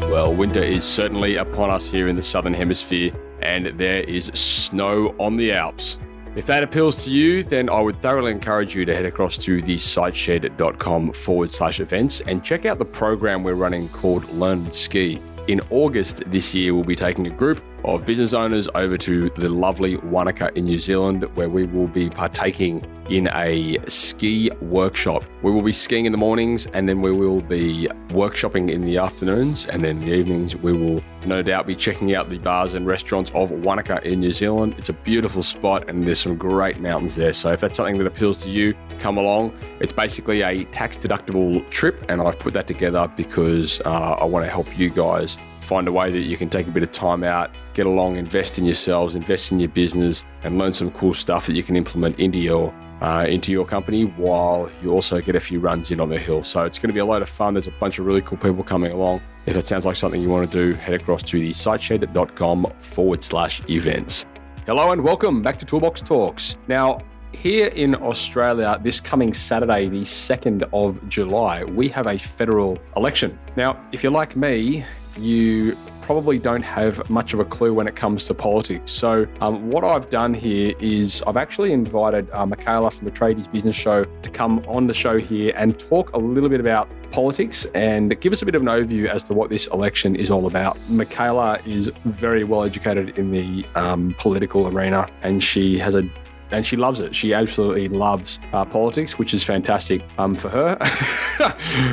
Well, winter is certainly upon us here in the Southern Hemisphere, and there is snow on the Alps. If that appeals to you, then I would thoroughly encourage you to head across to thesiteshed.com/events and check out the program we're running called Learn and Ski. In August this year, we'll be taking a group of business owners over to the lovely Wanaka in New Zealand, where we will be partaking in a ski workshop. We will be skiing in the mornings, and then we will be workshopping in the afternoons, and then in the evenings we will no doubt be checking out the bars and restaurants of Wanaka in New Zealand. It's a beautiful spot, and there's some great mountains there. So if that's something that appeals to you, come along. It's basically a tax-deductible trip, and I've put that together because I want to help you guys find a way that you can take a bit of time out, get along, invest in yourselves, invest in your business, and learn some cool stuff that you can implement into your company while you also get a few runs in on the hill. So it's going to be a load of fun. There's a bunch of really cool people coming along. If it sounds like something you want to do, head across to thesiteshed.com/events. Hello and welcome back to Toolbox Talks. Now, here in Australia, this coming Saturday, the 2nd of July, we have a federal election. Now, if you're like me, you probably don't have much of a clue when it comes to politics. So what I've done here is I've actually invited Michaela from the Tradies Business Show to come on the show here and talk a little bit about politics and give us a bit of an overview as to what this election is all about. Michaela is very well educated in the political arena, and she loves it. She absolutely loves politics, which is fantastic for her.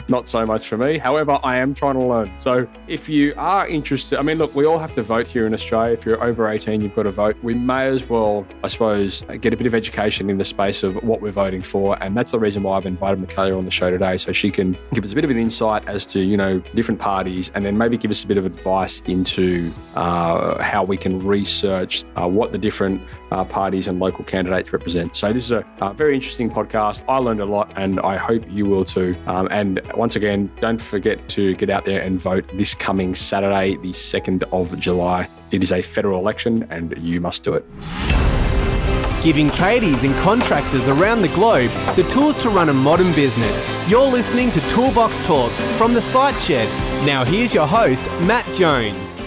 Not so much for me. However, I am trying to learn. So if you are interested, I mean, look, we all have to vote here in Australia. If you're over 18, you've got to vote. We may as well, I suppose, get a bit of education in the space of what we're voting for. And that's the reason why I've invited Michaela on the show today, so she can give us a bit of an insight as to, different parties, and then maybe give us a bit of advice into how we can research what the different parties and local candidates represent. So this is a very interesting podcast. I learned a lot, and I hope you will too. And once again, don't forget to get out there and vote this coming Saturday, the 2nd of July. It is a federal election, and you must do it. Giving tradies and contractors around the globe the tools to run a modern business. You're listening to Toolbox Talks from the Site Shed. Now here's your host, Matt Jones.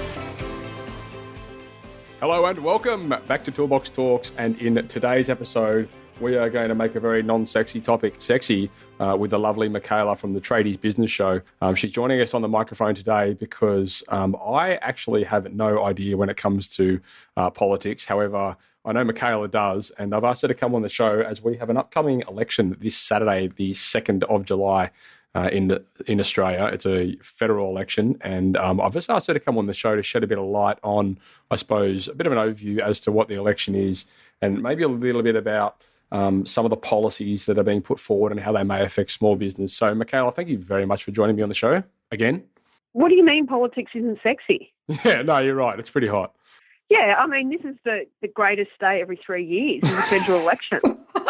Hello and welcome back to Toolbox Talks, and in today's episode we are going to make a very non-sexy topic sexy with the lovely Michaela from the Tradies Business Show. She's joining us on the microphone today because I actually have no idea when it comes to politics. However, I know Michaela does, and I've asked her to come on the show as we have an upcoming election this Saturday, the 2nd of July. In Australia. It's a federal election, and I've just asked her to come on the show to shed a bit of light on, I suppose, a bit of an overview as to what the election is, and maybe a little bit about some of the policies that are being put forward and how they may affect small business. So, Michaela, thank you very much for joining me on the show again. What do you mean politics isn't sexy? Yeah, no, you're right. It's pretty hot. Yeah, I mean, this is the greatest day every 3 years, is the federal election.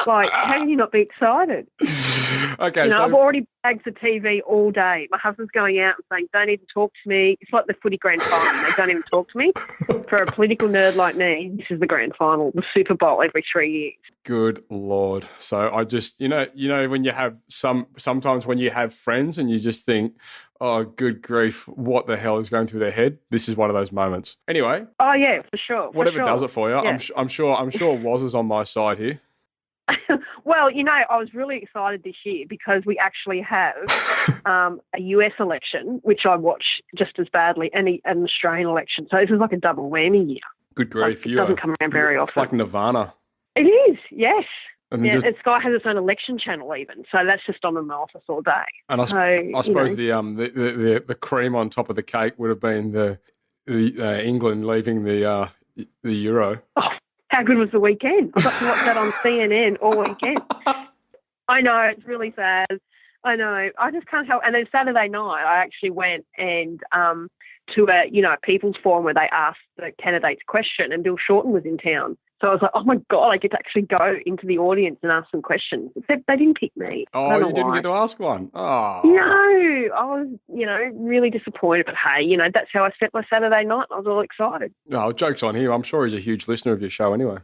Like, how can you not be excited? Okay, I've already bagged the TV all day. My husband's going out and saying, don't even talk to me. It's like the footy grand final. They don't even talk to me. For a political nerd like me, this is the grand final, the Super Bowl every 3 years. Good Lord. So I just, when you have sometimes when you have friends and you just think, oh, good grief, what the hell is going through their head? This is one of those moments. Anyway. Oh, yeah, for sure. Whatever does it for you. Yeah. I'm sure Woz is on my side here. Well, I was really excited this year because we actually have a US election, which I watch just as badly, and an Australian election. So this is like a double whammy year. Good grief. It doesn't come around very often. It's like Nirvana. It is, yes. And Sky has its own election channel even, so that's just on an office all day. And I suppose the cream on top of the cake would have been the England leaving the Euro. Oh, how good was the weekend? I got to watch that on CNN all weekend. I know, it's really sad. I know. I just can't help. And then Saturday night, I actually went and to a people's forum where they asked the candidates a question, and Bill Shorten was in town. So I was like, oh my God, I get to actually go into the audience and ask some questions. Except they didn't pick me. Oh, you didn't get to ask one? Oh. No, I was, really disappointed. But hey, that's how I spent my Saturday night. I was all excited. No, joke's on him. I'm sure he's a huge listener of your show anyway.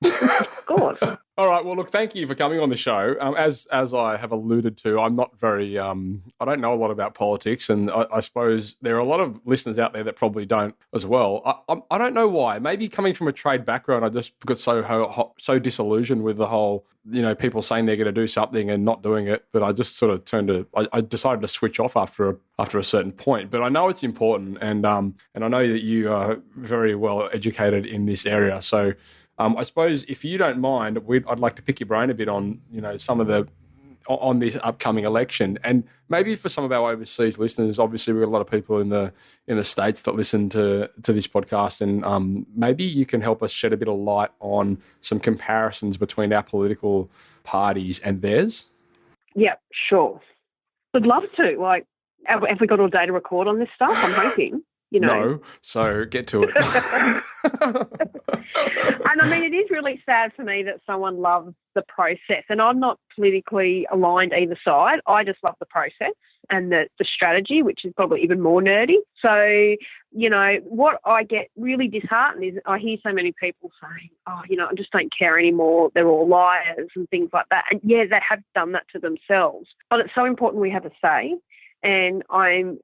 Of course. All right. Well, look, thank you for coming on the show. As I have alluded to, I'm not very, I don't know a lot about politics, and I suppose there are a lot of listeners out there that probably don't as well. I don't know why. Maybe coming from a trade background, I just got so disillusioned with the whole, people saying they're going to do something and not doing it, that I just sort of I decided to switch off after a certain point. But I know it's important, and I know that you are very well educated in this area, so. I suppose if you don't mind, I'd like to pick your brain a bit on, some of on this upcoming election, and maybe for some of our overseas listeners. Obviously, we've got a lot of people in the States that listen to this podcast, and maybe you can help us shed a bit of light on some comparisons between our political parties and theirs. Yeah, sure. Would love to. Like, have we got all day to record on this stuff? I'm hoping. No, so get to it. And I mean, it is really sad for me that someone loves the process, and I'm not politically aligned either side. I just love the process and the strategy, which is probably even more nerdy. So, what I get really disheartened is I hear so many people saying, I just don't care anymore. They're all liars and things like that. And yeah, they have done that to themselves. But it's so important we have a say. And I'm,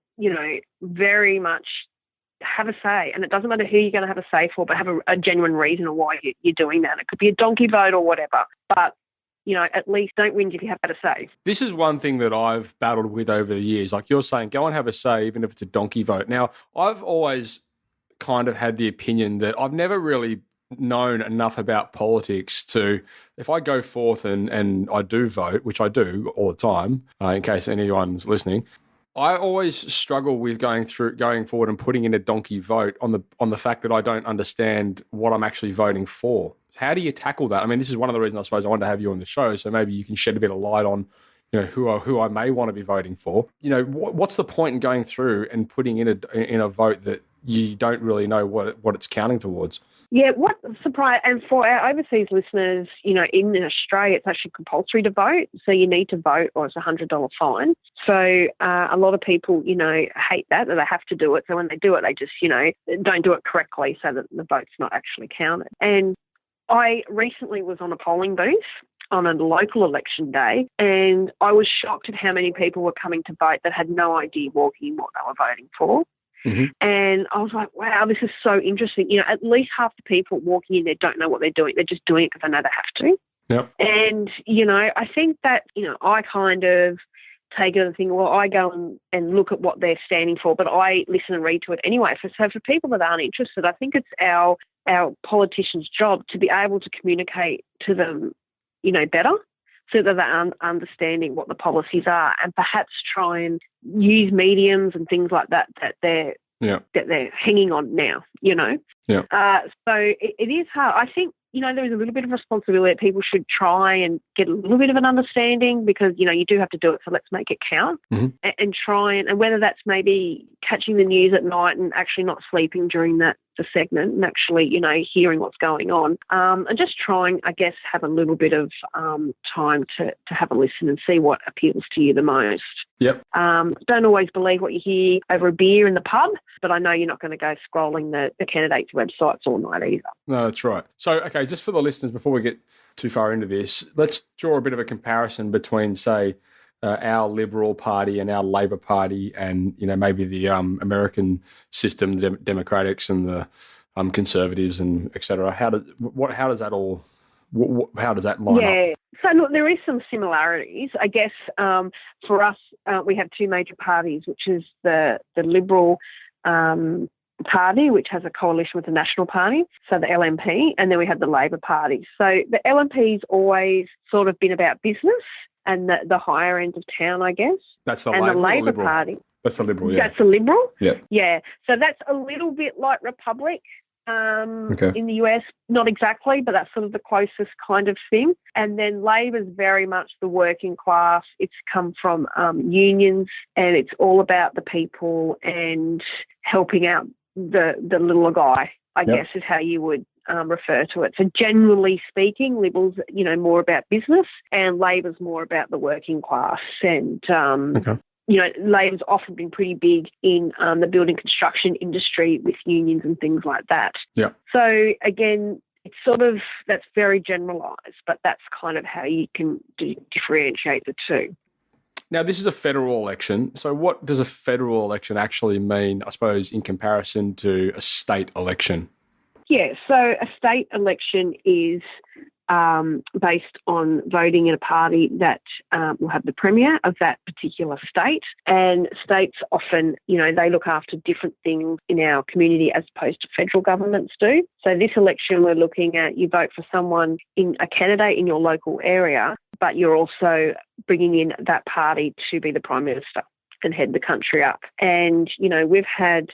very much have a say, and it doesn't matter who you're going to have a say for, but have a genuine reason of why you're doing that. It could be a donkey vote or whatever, but at least don't whinge if you have had a say. This is one thing that I've battled with over the years. Like you're saying, go and have a say, even if it's a donkey vote. Now, I've always kind of had the opinion that I've never really known enough about politics to, if I go forth and I do vote, which I do all the time, in case anyone's listening, I always struggle with going forward and putting in a donkey vote on the fact that I don't understand what I'm actually voting for. How do you tackle that? I mean, this is one of the reasons I suppose I wanted to have you on the show, so maybe you can shed a bit of light on, who I may want to be voting for. What's the point in going through and putting in a vote that you don't really know what it's counting towards? Yeah, what surprise, and for our overseas listeners, in Australia, it's actually compulsory to vote. So you need to vote or it's a $100 fine. So a lot of people, hate that they have to do it. So when they do it, they just, don't do it correctly so that the vote's not actually counted. And I recently was on a polling booth on a local election day, and I was shocked at how many people were coming to vote that had no idea walking in what they were voting for. Mm-hmm. And I was like, wow, this is so interesting. At least half the people walking in there don't know what they're doing. They're just doing it because they know they have to. Yep. And, I think that, I kind of take it and think, well, I go and look at what they're standing for, but I listen and read to it anyway. So for people that aren't interested, I think it's our politicians' job to be able to communicate to them, better, so that they're understanding what the policies are, and perhaps try and use mediums and things like that they're hanging on now, Yeah. So it is hard. I think, there is a little bit of responsibility that people should try and get a little bit of an understanding, because, you do have to do it, so let's make it count. Mm-hmm. and try and whether that's maybe catching the news at night and actually not sleeping during the segment and actually, hearing what's going on, and just trying, I guess, have a little bit of time to have a listen and see what appeals to you the most. Yep. Don't always believe what you hear over a beer in the pub, but I know you're not going to go scrolling the candidates' websites all night either. No, that's right. So, okay, just for the listeners, before we get too far into this, let's draw a bit of a comparison between, say, our Liberal Party and our Labor Party, and maybe the American system, the Democrats and the Conservatives and etc. How does that all? How does that line up? Yeah. So look, there is some similarities, I guess. For us, we have two major parties, which is the Liberal Party, which has a coalition with the National Party, so the LNP, and then we have the Labor Party. So the LNP's always sort of been about business and the higher end of town, I guess. That's the and Labor, the Labor Party. That's the Liberal, yeah. That's the Liberal? Yeah. Yeah. So that's a little bit like Republic in the US. Not exactly, but that's sort of the closest kind of thing. And then Labor's very much the working class. It's come from unions, and it's all about the people and helping out the little guy, I guess is how you would refer to it. So generally speaking, Liberals, more about business, and Labor's more about the working class. And, Labor's often been pretty big in the building construction industry with unions and things like that. Yeah. So again, that's very generalised, but that's kind of how you can differentiate the two. Now, this is a federal election. So what does a federal election actually mean, I suppose, in comparison to a state election? Yeah, so a state election is based on voting in a party that will have the premier of that particular state. And states often, they look after different things in our community as opposed to federal governments do. So this election, we're looking at you vote for someone a candidate in your local area, but you're also bringing in that party to be the Prime Minister and head the country up. And, we've had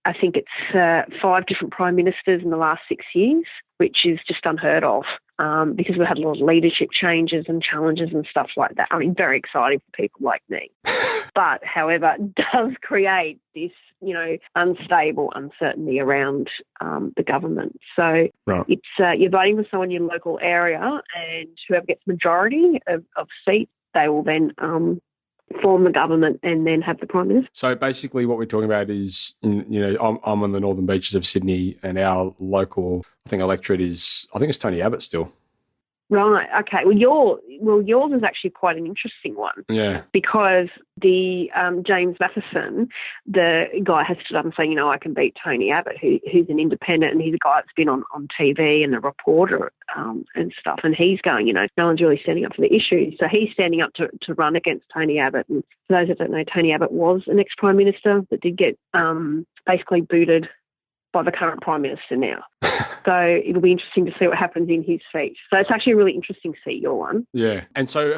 I think it's 5 different Prime Ministers in the last 6 years, which is just unheard of because we've had a lot of leadership changes and challenges and stuff like that. I mean, very exciting for people like me. But, however, it does create this, unstable uncertainty around the government. So It's you're voting for someone in your local area, and whoever gets majority of seats, they will then form the government and then have the Prime Minister. So basically what we're talking about is, I'm on the northern beaches of Sydney, and our local, electorate is, it's Tony Abbott still. Right, okay. Well, yours is actually quite an interesting one. Yeah. Because the James Matheson, the guy has stood up and said, I can beat Tony Abbott, who's an independent, and he's a guy that's been on TV and a reporter and stuff. And he's going, no one's really standing up for the issue. So he's standing up to run against Tony Abbott. And for those that don't know, Tony Abbott was an ex-Prime Minister that did get basically booted by the current Prime Minister now. So it'll be interesting to see what happens in his seat. So it's actually a really interesting seat, your one. Yeah. And so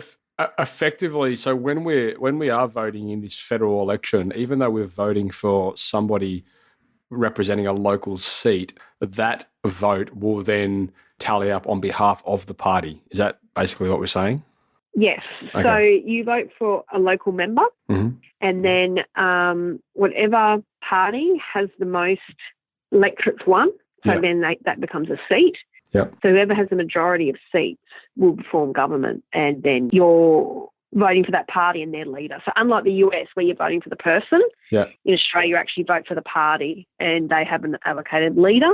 effectively, so when we are voting in this federal election, even though we're voting for somebody representing a local seat, that vote will then tally up on behalf of the party. Is that basically what we're saying? Yes. Okay. So you vote for a local member, and then whatever party has the most electorates won, so then that becomes a seat. Yeah. So whoever has the majority of seats will form government, and then you're voting for that party and their leader. So unlike the US where you're voting for the person, in Australia you actually vote for the party and they have an allocated leader,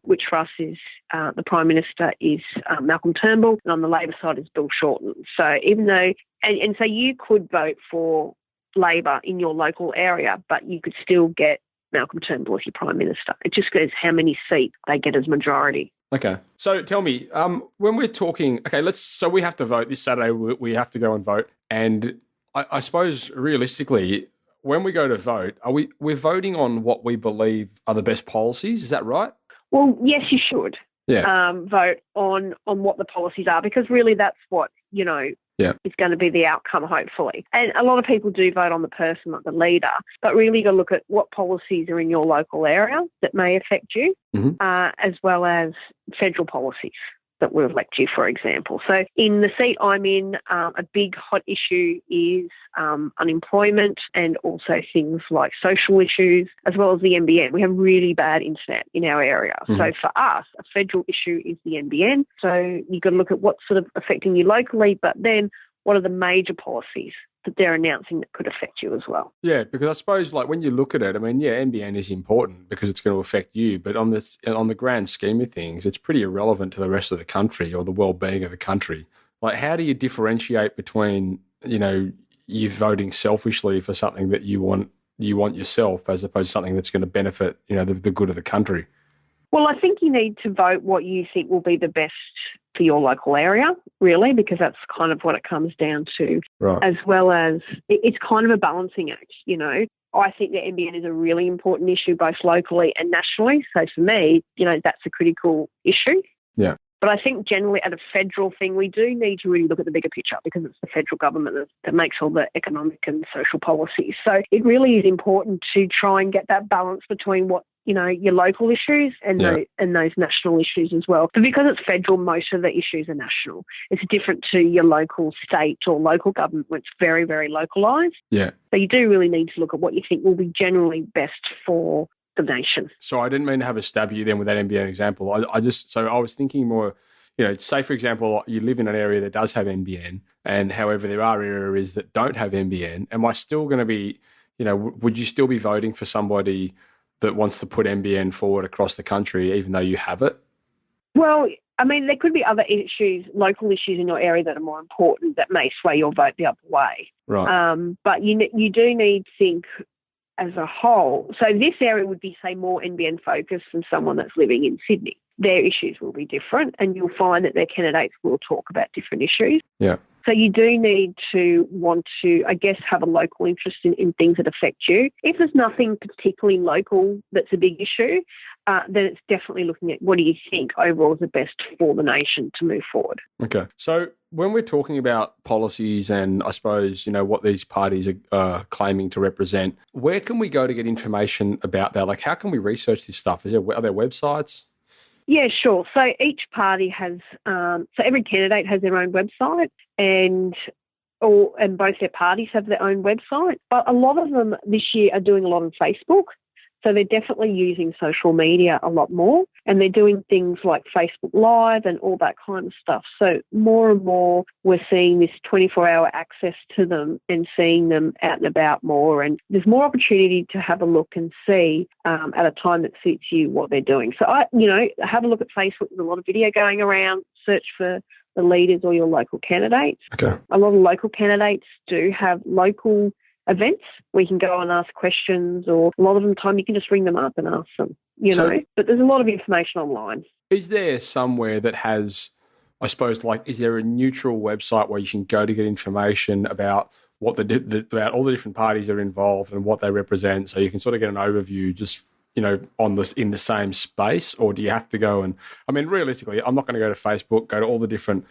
which for us is the Prime Minister is Malcolm Turnbull, and on the Labor side is Bill Shorten. So even though, and so you could vote for Labor in your local area, but you could still get Malcolm Turnbull as your Prime Minister. It just goes how many seats they get as majority. Okay. So tell me, when we're talking, so we have to vote this Saturday, we have to go and vote. And I suppose realistically, when we go to vote, we're voting on what we believe are the best policies? Is that right? Well, yes, you should. Yeah. Vote on what the policies are, because really that's what, is going to be the outcome, hopefully. And a lot of people do vote on the person, not the leader, but really you got to look at what policies are in your local area that may affect you, as well as federal policies that will elect you, for example. So in the seat I'm in, a big hot issue is unemployment and also things like social issues, as well as the NBN. We have really bad internet in our area. So for us, a federal issue is the NBN. So you've got to look at what's sort of affecting you locally, but then what are the major policies that they're announcing that could affect you as well. Yeah, because I suppose when you look at it, NBN is important because it's going to affect you, but on the grand scheme of things, it's pretty irrelevant to the rest of the country or the well-being of the country. How do you differentiate between, you voting selfishly for something that you want yourself as opposed to something that's going to benefit, the good of the country? Well, I think you need to vote what you think will be the best for your local area, really, because that's kind of what it comes down to. Right. As well as it's kind of a balancing act, I think the NBN is a really important issue both locally and nationally. So for me, that's a critical issue. Yeah. But I think generally at a federal thing, we do need to really look at the bigger picture because it's the federal government that makes all the economic and social policies. So it really is important to try and get that balance between what, your local issues and those national issues as well. But because it's federal, most of the issues are national. It's different to your local state or local government where it's very, very localised. Yeah. So you do really need to look at what you think will be generally best for the nation. So I didn't mean to have a stab at you then with that NBN example. I was thinking more, say for example, you live in an area that does have NBN, and however there are areas that don't have NBN. Am I still going to be, would you still be voting for somebody that wants to put NBN forward across the country, even though you have it? Well, I mean, there could be other issues, local issues in your area that are more important that may sway your vote the other way. Right. But you do need to think as a whole. So this area would be, say, more NBN focused than someone that's living in Sydney. Their issues will be different, and you'll find that their candidates will talk about different issues. Yeah. So you do need to want to, I guess, have a local interest in things that affect you. If there's nothing particularly local that's a big issue, then it's definitely looking at what do you think overall is the best for the nation to move forward. Okay. So when we're talking about policies and I suppose, what these parties are claiming to represent, where can we go to get information about that? Like, how can we research this stuff? Are there websites? Yeah, sure. So each party has, so every candidate has their own website, and both their parties have their own website. But a lot of them this year are doing a lot on Facebook. So they're definitely using social media a lot more, and they're doing things like Facebook Live and all that kind of stuff. So more and more we're seeing this 24-hour access to them and seeing them out and about more. And there's more opportunity to have a look and see at a time that suits you what they're doing. So, have a look at Facebook. There's a lot of video going around. Search for the leaders or your local candidates. Okay. A lot of local candidates do have local events where you can go and ask questions, or a lot of the time you can just ring them up and ask them, But there's a lot of information online. Is there somewhere that has, I suppose, is there a neutral website where you can go to get information about what about all the different parties that are involved and what they represent, so you can sort of get an overview just on this in the same space? Or do you have to go and, realistically, I'm not going to go to Facebook, go to all the different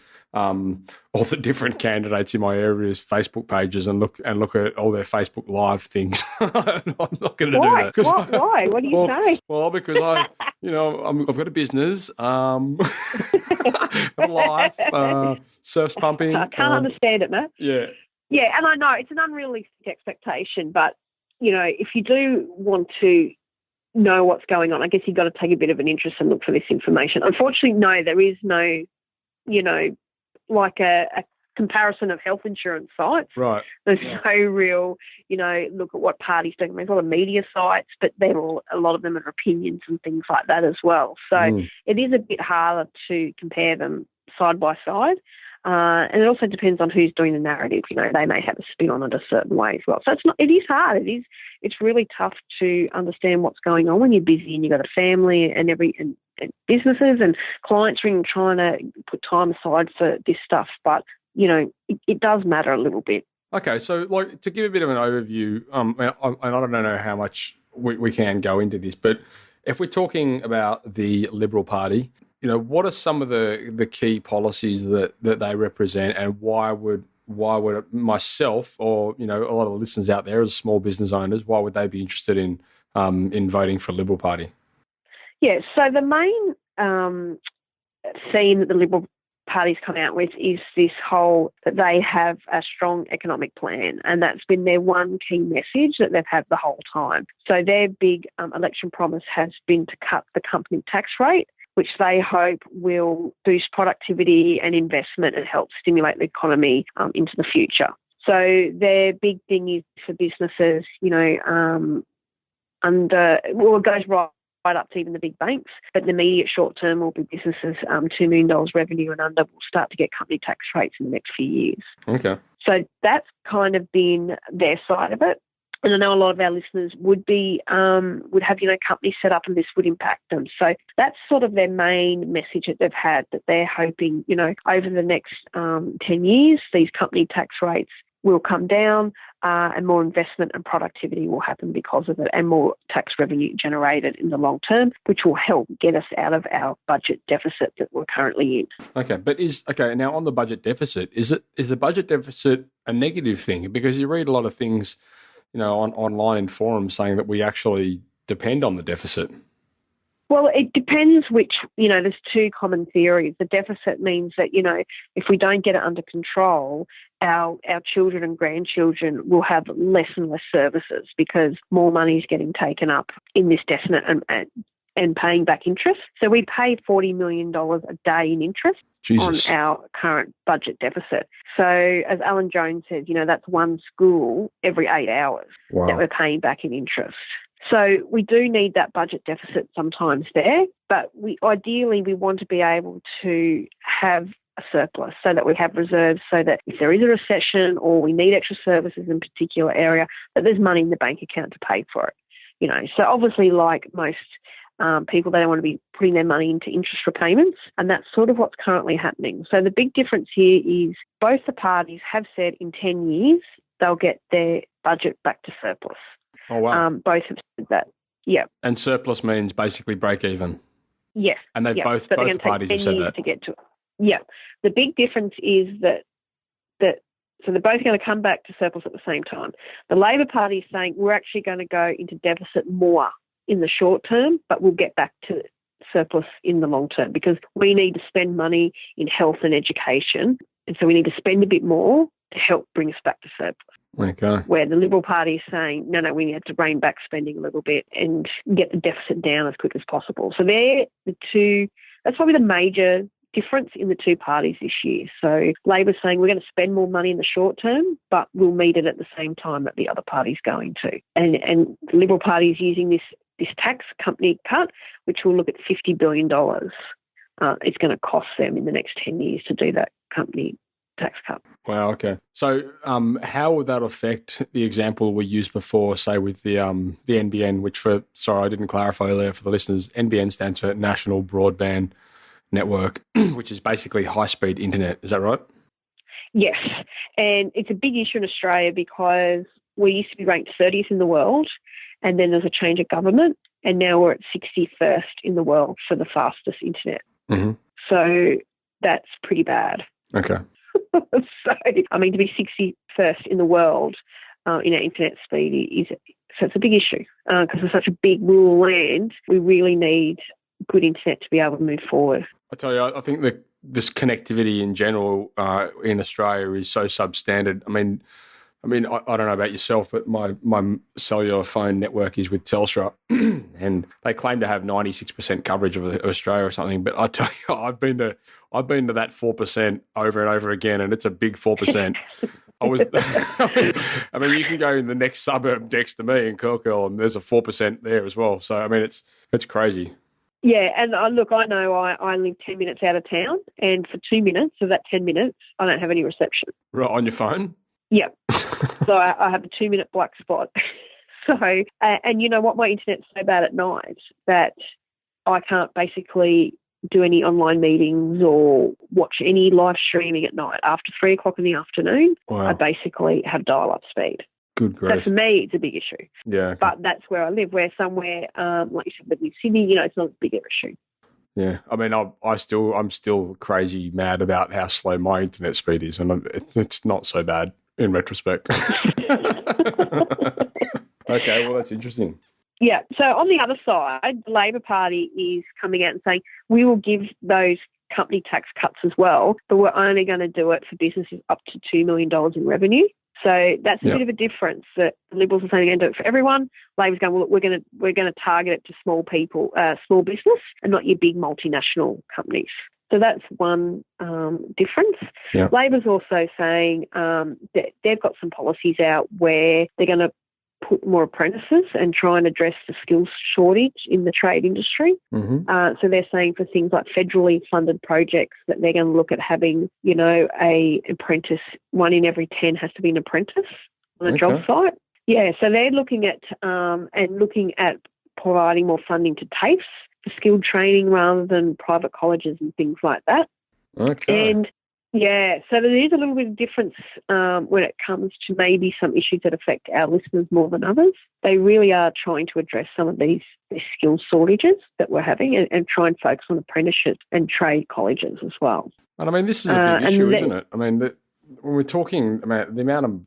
candidates in my area's Facebook pages and look at all their Facebook Live things. I'm not going to do that. Why? What do you say? Well, because I've got a business, a life, surfs pumping. I can't understand it, Matt. Yeah. Yeah, and I know it's an unrealistic expectation, but, if you do want to know what's going on, I guess you've got to take a bit of an interest and look for this information. Unfortunately, no, there is no, like a comparison of health insurance sites. Right. There's no real, look at what parties doing. There's a lot of media sites, but a lot of them are opinions and things like that as well. So it is a bit harder to compare them side by side. And it also depends on who's doing the narrative. They may have a spin on it a certain way as well. So it is hard. It's really tough to understand what's going on when you're busy and you've got a family and businesses and clients trying to put time aside for this stuff. But, it does matter a little bit. Okay. So to give a bit of an overview, and I don't know how much we can go into this, but if we're talking about the Liberal Party, what are some of the key policies that they represent, and why would myself or a lot of the listeners out there as small business owners, why would they be interested in voting for Liberal Party? Yeah, so the main theme that the Liberal Party's come out with is this whole that they have a strong economic plan, and that's been their one key message that they've had the whole time. So their big election promise has been to cut the company tax rate, which they hope will boost productivity and investment and help stimulate the economy into the future. So their big thing is for businesses, it goes right up to even the big banks, but the immediate short term will be businesses $2 million revenue and under will start to get company tax rates in the next few years. Okay. So that's kind of been their side of it. And I know a lot of our listeners would have companies set up, and this would impact them. So that's sort of their main message that they've had, that they're hoping, over the next 10 years, these company tax rates will come down and more investment and productivity will happen because of it, and more tax revenue generated in the long term, which will help get us out of our budget deficit that we're currently in. Okay, but now on the budget deficit, is the budget deficit a negative thing? Because you read a lot of things online in forums saying that we actually depend on the deficit. Well, it depends which, there's two common theories. The deficit means that, if we don't get it under control, our children and grandchildren will have less and less services because more money is getting taken up in this deficit and paying back interest. So we pay $40 million a day in interest. Jesus. On our current budget deficit. So as Alan Jones says, that's one school every 8 hours. Wow. That we're paying back in interest. So we do need that budget deficit sometimes there, but ideally we want to be able to have a surplus so that we have reserves so that if there is a recession or we need extra services in a particular area, that there's money in the bank account to pay for it. So obviously, like most people, they don't want to be putting their money into interest repayments, and that's sort of what's currently happening. So the big difference here is both the parties have said in 10 years they'll get their budget back to surplus. Oh, wow. Both have said that. Yeah. And surplus means basically break even. Yes. And they both parties have said that. To get to it. Yeah. The big difference is that so they're both going to come back to surplus at the same time. The Labor Party is saying we're actually going to go into deficit more in the short term, but we'll get back to surplus in the long term because we need to spend money in health and education. And so we need to spend a bit more to help bring us back to surplus. Okay. Where the Liberal Party is saying, no, we need to rein back spending a little bit and get the deficit down as quick as possible. So they're the two, that's probably the major difference in the two parties this year. So Labor's saying we're going to spend more money in the short term, but we'll meet it at the same time that the other party's going to. And the Liberal Party is using this tax company cut, which will look at $50 billion. It's going to cost them in the next 10 years to do that company tax cut. Wow, okay. So how would that affect the example we used before, say with the NBN, which I didn't clarify earlier for the listeners, NBN stands for National Broadband Network, which is basically high-speed internet. Is that right? Yes. And it's a big issue in Australia because we used to be ranked 30th in the world, and then there's a change of government, and now we're at 61st in the world for the fastest internet. Mm-hmm. So that's pretty bad. Okay. So, to be 61st in the world in our internet speed so it's a big issue because it's such a big rural land. We really need good internet to be able to move forward. I tell you, I think that this connectivity in general in Australia is so substandard. I mean, I don't know about yourself, but my cellular phone network is with Telstra, and they claim to have 96% coverage of Australia or something. But I tell you, I've been to that 4% over and over again, and it's a big 4%. I mean, you can go in the next suburb next to me in Kirkhill, and there's a 4% there as well. So I mean, it's crazy. Yeah, and look, I know I live 10 minutes out of town, and for 2 minutes of that 10 minutes, I don't have any reception. Right, on your phone? Yeah. So I have a 2-minute black spot. So, and you know what, my internet's so bad at night that I can't basically do any online meetings or watch any live streaming at night. After 3 o'clock in the afternoon, wow. I basically have dial-up speed. Good grief. So for me, it's a big issue. Yeah. Okay. But that's where I live, where somewhere, like you said, in Sydney, it's not a bigger issue. Yeah. I mean, I'm still crazy mad about how slow my internet speed is, and it's not so bad in retrospect. Okay, well, that's interesting. Yeah. So on the other side, the Labor Party is coming out and saying we will give those company tax cuts as well, but we're only going to do it for businesses up to $2 million in revenue. So that's a bit of a difference. That the Liberals are saying they're going to do it for everyone. Labor's going, well, look, we're going to target it to small business, and not your big multinational companies. So that's one difference. Yeah. Labor's also saying that they've got some policies out where they're going to put more apprentices and try and address the skills shortage in the trade industry. Mm-hmm. So they're saying for things like federally funded projects that they're going to look at having, a apprentice. 1 in every 10 has to be an apprentice on a job site. Yeah, so they're looking at providing more funding to TAFEs for skilled training rather than private colleges and things like that. Okay. And yeah, so there is a little bit of difference when it comes to maybe some issues that affect our listeners more than others. They really are trying to address some of these skills shortages that we're having and try and focus on apprenticeships and trade colleges as well. And I mean, this is a big issue, isn't it? I mean, when we're talking about the amount of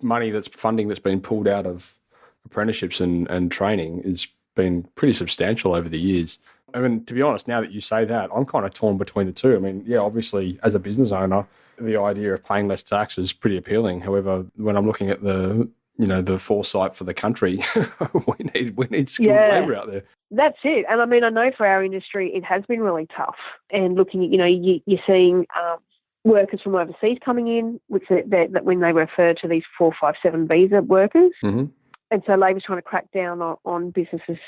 money funding that's been pulled out of apprenticeships and training has been pretty substantial over the years. I mean, to be honest, now that you say that, I'm kind of torn between the two. I mean, yeah, obviously, as a business owner, the idea of paying less tax is pretty appealing. However, when I'm looking at the foresight for the country, we need skilled labour out there. That's it. And I mean, I know for our industry, it has been really tough. And looking at, you're seeing workers from overseas coming in, which that when they refer to these 457 visa workers, mm-hmm. And so Labor's trying to crack down on businesses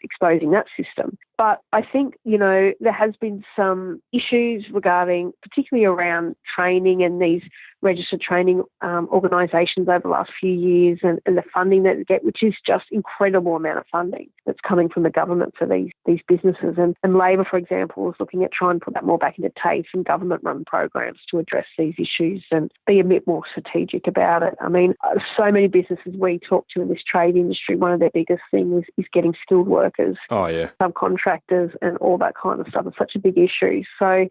exposing that system. But I think, there has been some issues regarding, particularly around training and these registered training organisations over the last few years and the funding that they get, which is just incredible amount of funding that's coming from the government for these businesses. And Labor, for example, is looking at trying to put that more back into TAFE and government-run programs to address these issues and be a bit more strategic about it. I mean, so many businesses we talk to in this trade industry, one of their biggest things is getting skilled workers, subcontractors and all that kind of stuff. It's such a big issue. So,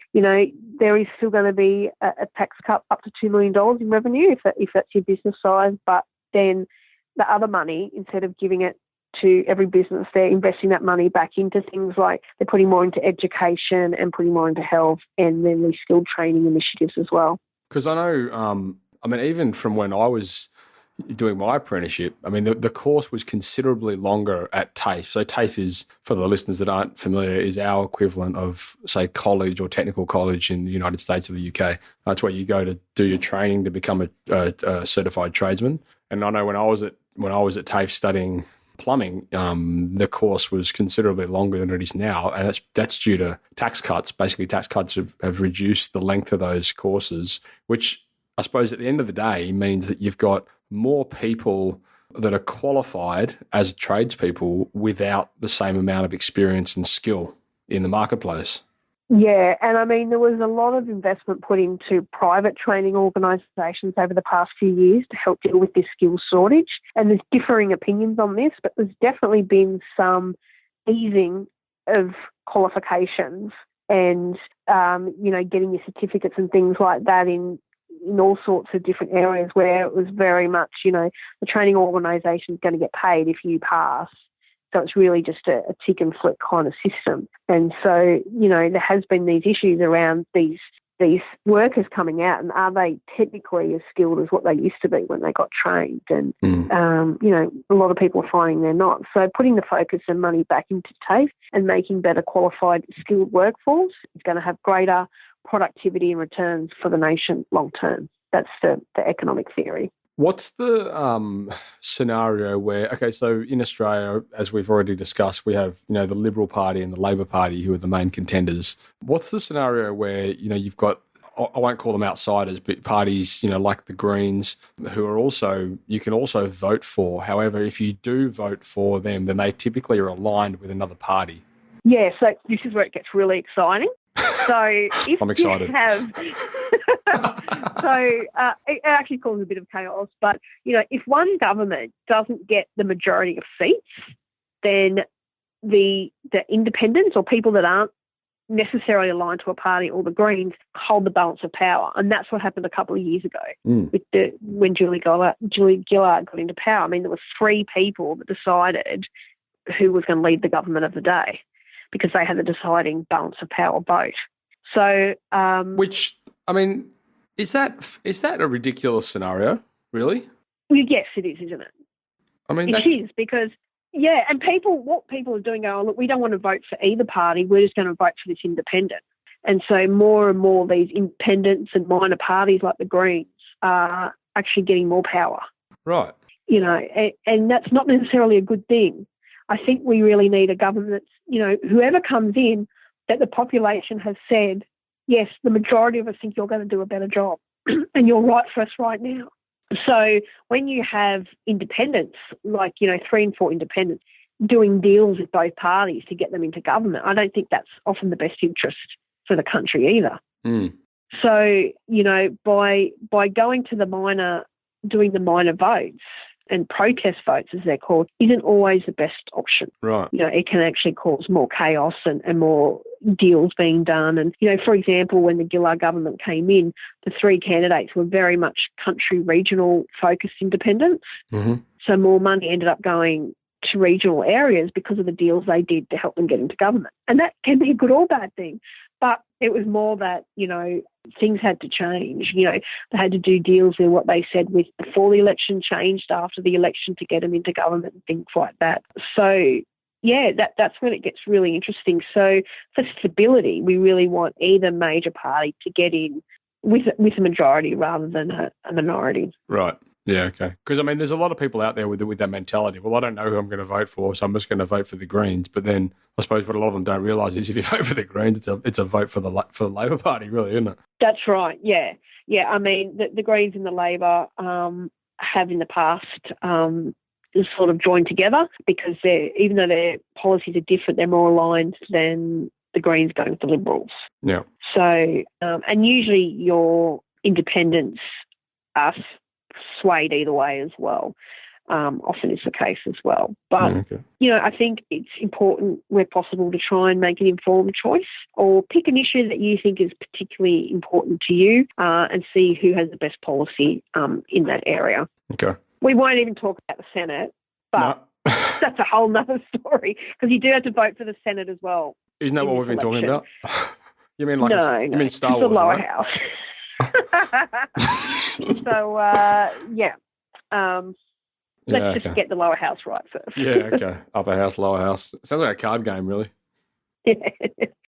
there is still going to be a tax cut up to $2 million in revenue if that's your business size. But then the other money, instead of giving it to every business, they're investing that money back into things like they're putting more into education and putting more into health and then these skilled training initiatives as well. Because I know, even from when I was doing my apprenticeship, the course was considerably longer at TAFE. So TAFE is, for the listeners that aren't familiar, is our equivalent of, say, college or technical college in the United States or the UK. That's where you go to do your training to become a certified tradesman. And I know when I was at TAFE studying plumbing, the course was considerably longer than it is now, and that's due to tax cuts. Basically, tax cuts have reduced the length of those courses, which I suppose at the end of the day means that you've got more people that are qualified as tradespeople without the same amount of experience and skill in the marketplace. Yeah, and there was a lot of investment put into private training organisations over the past few years to help deal with this skills shortage. And there's differing opinions on this, but there's definitely been some easing of qualifications and, getting your certificates and things like that in all sorts of different areas where it was very much, the training organisation is going to get paid if you pass. So it's really just a tick and flick kind of system. And so, there has been these issues around these workers coming out, and are they technically as skilled as what they used to be when they got trained? And, a lot of people are finding they're not. So putting the focus and money back into TAFE and making better qualified skilled workforce is going to have greater productivity and returns for the nation long term. That's the economic theory. What's the scenario where, so in Australia, as we've already discussed, we have, the Liberal Party and the Labor Party who are the main contenders. What's the scenario where, you've got, I won't call them outsiders, but parties, like the Greens, who are also, you can also vote for. However, if you do vote for them, then they typically are aligned with another party. Yeah, so this is where it gets really exciting. So if I'm excited. You have, it actually causes a bit of chaos. But if one government doesn't get the majority of seats, then the independents or people that aren't necessarily aligned to a party or the Greens hold the balance of power, and that's what happened a couple of years ago when Julie Gillard got into power. There were three people that decided who was going to lead the government of the day, because they had the deciding balance of power vote. So, is that a ridiculous scenario? Really? Well, yes, it is, isn't it? It is, because and what people are doing are, look, we don't want to vote for either party. We're just going to vote for this independent. And so more and more these independents and minor parties like the Greens are actually getting more power. Right. And that's not necessarily a good thing. I think we really need a government that's, whoever comes in, that the population has said, yes, the majority of us think you're going to do a better job and you're right for us right now. So when you have independents, like, 3 and 4 independents, doing deals with both parties to get them into government, I don't think that's often the best interest for the country either. So, by going to doing the minor votes, and protest votes, as they're called, isn't always the best option. Right. It can actually cause more chaos and more deals being done. And, for example, when the Gillard government came in, the 3 candidates were very much country regional focused independents. Mm-hmm. So more money ended up going to regional areas because of the deals they did to help them get into government. And that can be a good or bad thing. But it was more that, things had to change. They had to do deals with what they said with before the election, changed after the election to get them into government and things like that. So, that's when it gets really interesting. So for stability, we really want either major party to get in with a majority rather than a minority. Right. Yeah, okay. Because, I mean, there's a lot of people out there with that mentality. Well, I don't know who I'm going to vote for, so I'm just going to vote for the Greens. But then I suppose what a lot of them don't realise is if you vote for the Greens, it's a vote for the Labor Party, really, isn't it? That's right, yeah. Yeah, I mean, the Greens and the Labor have in the past sort of joined together because even though their policies are different, they're more aligned than the Greens going with the Liberals. Yeah. So, and usually your independents are swayed either way as well. Often is the case as well. But, I think it's important where possible to try and make an informed choice or pick an issue that you think is particularly important to you and see who has the best policy in that area. Okay. We won't even talk about the Senate, but that's a whole nother story because you do have to vote for the Senate as well. Isn't that what we've been talking about? You mean like you mean Star Wars, the lower house. So, let's just get the lower house right first. Yeah, okay. Upper house, lower house. Sounds like a card game, really.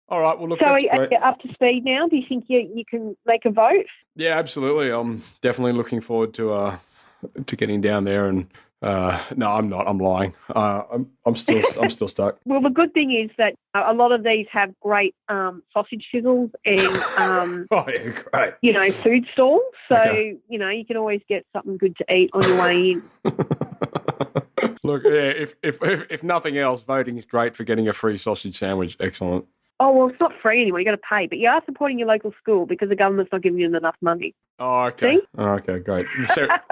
All right, well, look, so that's are great. you up to speed now? Do you think you can make a vote? Yeah, absolutely. I'm definitely looking forward to getting down there and no, I'm not. I'm lying. I'm still stuck. Well, the good thing is that a lot of these have great sausage sizzles and oh yeah, great. Food stalls. So you can always get something good to eat on your way in. Look, yeah. If nothing else, voting is great for getting a free sausage sandwich. Excellent. Oh, well, it's not free anymore. You got to pay, but you are supporting your local school because the government's not giving you enough money. Oh, okay. See? Oh, okay, great.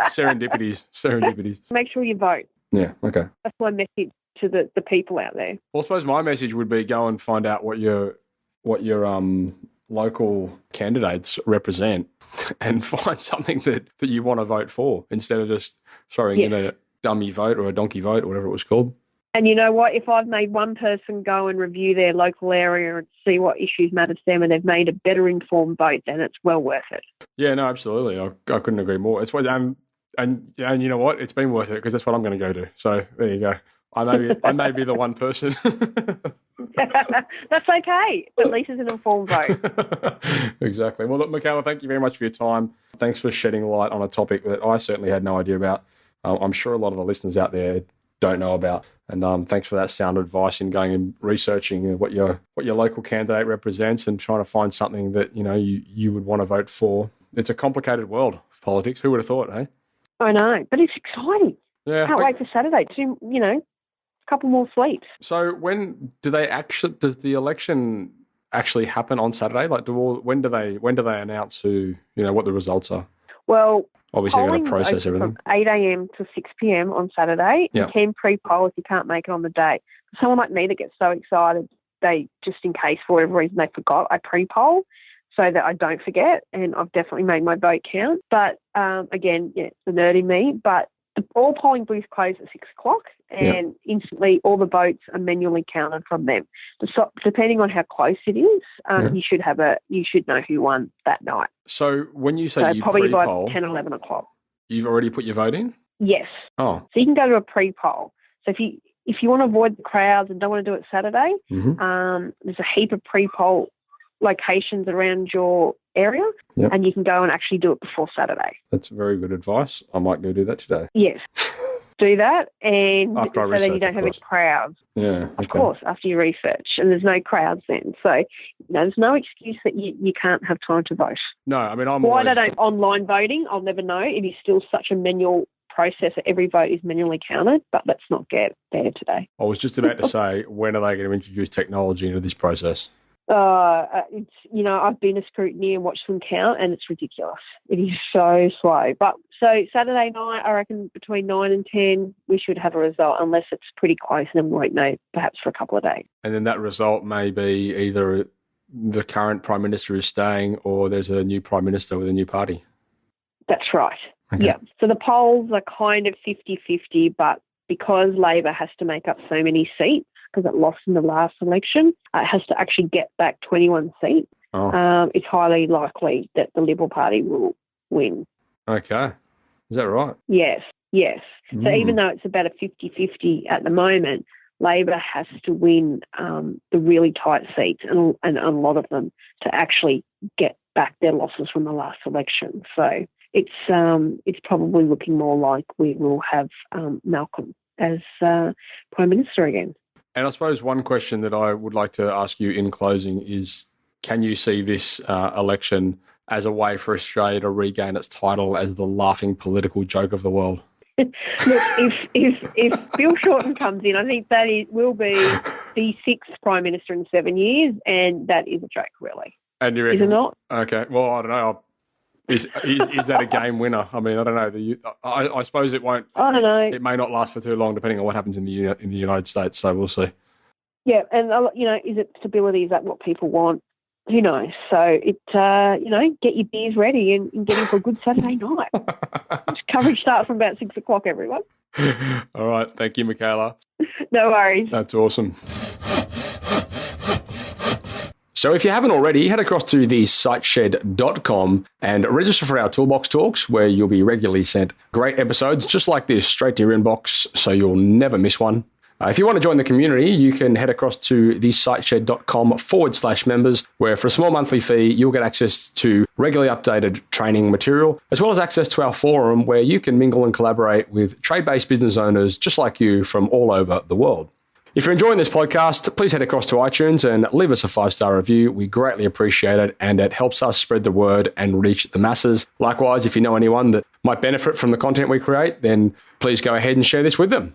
Serendipities. Make sure you vote. Yeah, okay. That's my message to the people out there. Well, I suppose my message would be go and find out what your local candidates represent and find something that you want to vote for instead of just throwing in a dummy vote or a donkey vote or whatever it was called. And you know what? If I've made one person go and review their local area and see what issues matter to them and they've made a better informed vote, then it's well worth it. Yeah, no, absolutely. I couldn't agree more. It's what, and you know what? It's been worth it because that's what I'm going to go to. So there you go. I may be the one person. That's okay. At least it's an informed vote. Exactly. Well, look, Michaela, thank you very much for your time. Thanks for shedding light on a topic that I certainly had no idea about. I'm sure a lot of the listeners out there don't know about. And thanks for that sound advice in going and researching what your local candidate represents and trying to find something that you would want to vote for. It's a complicated world of politics. Who would have thought, eh? I know, but it's exciting. Yeah, can't wait for Saturday to a couple more sleeps. So when does the election actually happen on Saturday? Like, when do they announce what the results are? Well, obviously they're going to process everything. From 8 a.m. to 6 p.m. on Saturday. You can pre-poll if you can't make it on the day. Someone like me that gets so excited, they just in case for whatever reason they forgot, I pre-poll so that I don't forget, and I've definitely made my vote count. But again, it's the nerd in me, but all polling booths close at 6 o'clock and instantly all the votes are manually counted from them. So depending on how close it is, you should know who won that night. So when you say you probably pre-poll, by 10, 11 o'clock. You've already put your vote in? Yes. Oh. So you can go to a pre-poll. So if you want to avoid the crowds and don't want to do it Saturday, there's a heap of pre-poll locations around your area and you can go and actually do it before Saturday. That's very good advice. I might go do that today. Yes. Do that and after I so research, then you don't have any crowds. Yeah. Of course, after you research. And there's no crowds then. So there's no excuse that you can't have time to vote. No, I mean, why they don't online voting, I'll never know. It is still such a manual process that every vote is manually counted, but let's not get there today. I was just about to say, when are they going to introduce technology into this process? I've been a scrutiny and watched them count, and it's ridiculous. It is so slow. But so Saturday night, I reckon between 9 and 10, we should have a result, unless it's pretty close, and then we won't know perhaps for a couple of days. And then that result may be either the current Prime Minister is staying or there's a new Prime Minister with a new party. That's right. Okay. Yeah. So the polls are kind of 50-50, but because Labor has to make up so many seats, because it lost in the last election, it has to actually get back 21 seats. Oh. It's highly likely that the Liberal Party will win. Okay. Is that right? Yes. So even though it's about a 50-50 at the moment, Labor has to win the really tight seats and a lot of them to actually get back their losses from the last election. So it's probably looking more like we will have Malcolm as Prime Minister again. And I suppose one question that I would like to ask you in closing is, can you see this election as a way for Australia to regain its title as the laughing political joke of the world? Look, if Bill Shorten comes in, I think that will be the 6th Prime Minister in 7 years, and that is a joke, really. And you reckon, is it not? Okay, well, I don't know. Is that a game winner? I mean, I don't know. I suppose it won't. I don't know. It may not last for too long, depending on what happens in the United States. So we'll see. Yeah, and is it stability? Is that what people want? Who knows? So get your beers ready and get in for a good Saturday night. Coverage starts from about 6 o'clock, everyone. All right, thank you, Michaela. No worries. That's awesome. So if you haven't already, head across to thesiteshed.com and register for our Toolbox Talks, where you'll be regularly sent great episodes just like this straight to your inbox, so you'll never miss one. If you want to join the community, you can head across to thesiteshed.com/members, where for a small monthly fee, you'll get access to regularly updated training material, as well as access to our forum, where you can mingle and collaborate with trade-based business owners just like you from all over the world. If you're enjoying this podcast, please head across to iTunes and leave us a 5-star review. We greatly appreciate it, and it helps us spread the word and reach the masses. Likewise, if you know anyone that might benefit from the content we create, then please go ahead and share this with them.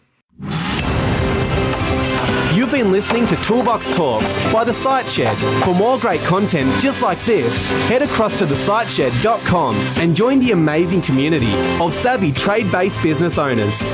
You've been listening to Toolbox Talks by The Site Shed. For more great content just like this, head across to thesiteshed.com and join the amazing community of savvy trade-based business owners.